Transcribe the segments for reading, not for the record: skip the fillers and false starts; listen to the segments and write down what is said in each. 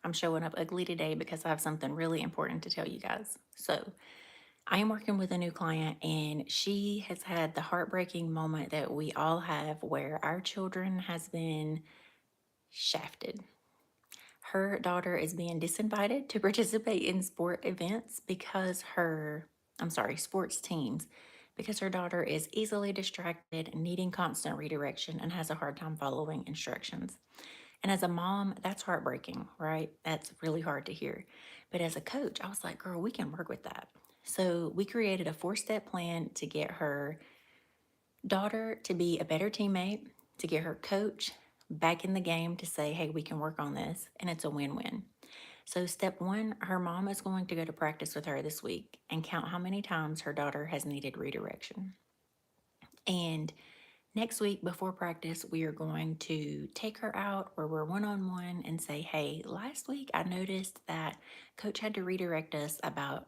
I'm showing up ugly today because I have something really important to tell you guys. So, I am working with a new client, and she has had the heartbreaking moment that we all have where our children has been shafted. Her daughter is being disinvited to participate in sports teams, because her daughter is easily distracted, needing constant redirection, and has a hard time following instructions. And as a mom, that's heartbreaking, right? That's really hard to hear. But as a coach, I was like, girl, we can work with that. So we created a 4-step plan to get her daughter to be a better teammate, to get her coach back in the game to say, hey, we can work on this. And it's a win win. So, step one, her mom is going to go to practice with her this week and count how many times her daughter has needed redirection. And next week, before practice, we are going to take her out where we're one on one and say, hey, last week I noticed that coach had to redirect us about,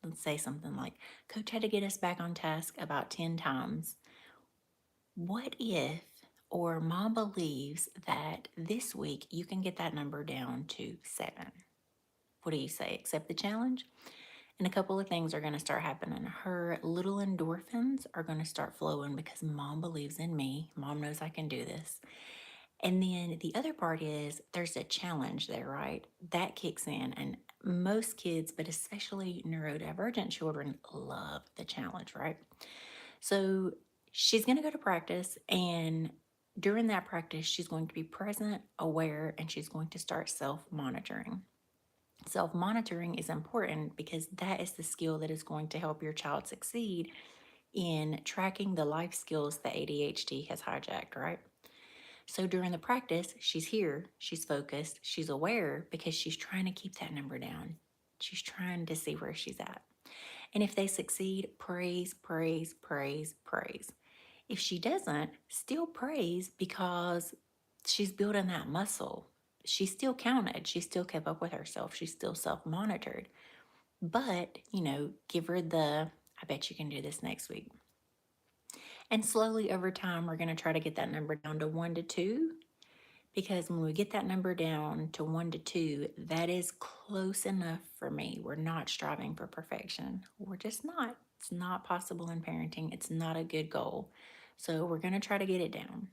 let's say something like, coach had to get us back on task about 10 times. What if, or mom believes that this week you can get that number down to 7? What do you say? Accept the challenge? And a couple of things are going to start happening. Her little endorphins are going to start flowing because mom believes in me. Mom knows I can do this. And then the other part is there's a challenge there, right? That kicks in. And most kids, but especially neurodivergent children, love the challenge, right? So she's going to go to practice. And during that practice, she's going to be present, aware, and she's going to start self monitoring. Self monitoring is important because that is the skill that is going to help your child succeed in tracking the life skills that ADHD has hijacked, right? So during the practice, she's here, she's focused, she's aware because she's trying to keep that number down. She's trying to see where she's at. And if they succeed, praise, praise, praise, praise. If she doesn't, still praise because she's building that muscle. She still counted. She still kept up with herself. She still self monitored. But, give her I bet you can do this next week. And slowly over time, we're going to try to get that number down to 1 to 2. Because when we get that number down to 1 to 2, that is close enough for me. We're not striving for perfection. We're just not. It's not possible in parenting. It's not a good goal. So we're going to try to get it down.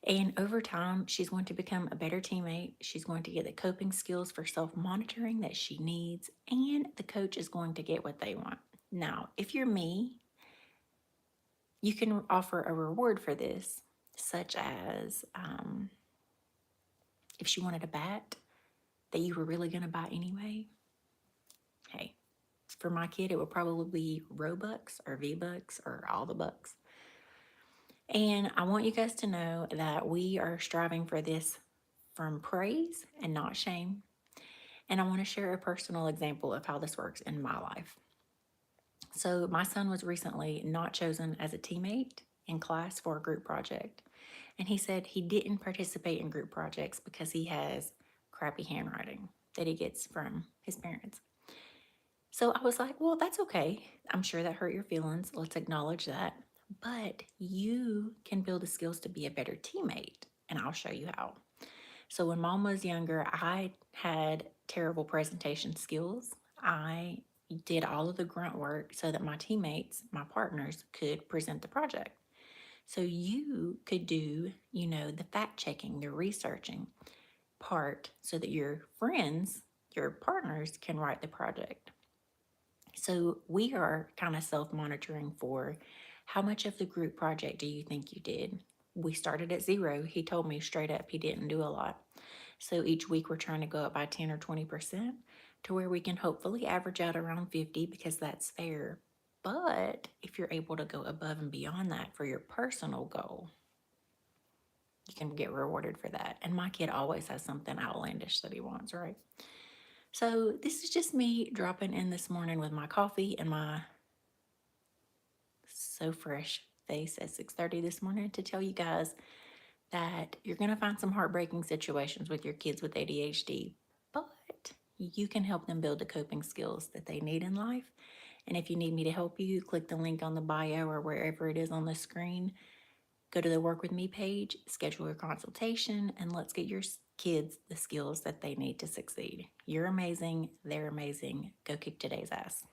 And over time, she's going to become a better teammate. She's going to get the coping skills for self monitoring that she needs, and the coach is going to get what they want. Now, if you're me, you can offer a reward for this, such as if she wanted a bat that you were really going to buy anyway. Hey, for my kid, it would probably be Robux or V-Bucks or all the bucks. And I want you guys to know that we are striving for this from praise and not shame. And I want to share a personal example of how this works in my life. So, my son was recently not chosen as a teammate in class for a group project. And he said he didn't participate in group projects because he has crappy handwriting that he gets from his parents. So I was like, well, that's okay. I'm sure that hurt your feelings. Let's acknowledge that. But you can build the skills to be a better teammate, and I'll show you how. So when mom was younger, I had terrible presentation skills. I did all of the grunt work so that my teammates, my partners, could present the project. So you could do, the fact checking, the researching part so that your friends, your partners can write the project. So we are kind of self monitoring for how much of the group project do you think you did? We started at 0. He told me straight up he didn't do a lot. So each week we're trying to go up by 10 or 20% to where we can hopefully average out around 50 because that's fair. But if you're able to go above and beyond that for your personal goal, you can get rewarded for that. And my kid always has something outlandish that he wants, right? So this is just me dropping in this morning with my coffee and my so fresh face at 6:30 this morning to tell you guys that you're going to find some heartbreaking situations with your kids with ADHD, but you can help them build the coping skills that they need in life. And if you need me to help you, click the link on the bio or wherever it is on the screen. Go to the Work With Me page, schedule your consultation, and let's get your kids the skills that they need to succeed. You're amazing. They're amazing. Go kick today's ass.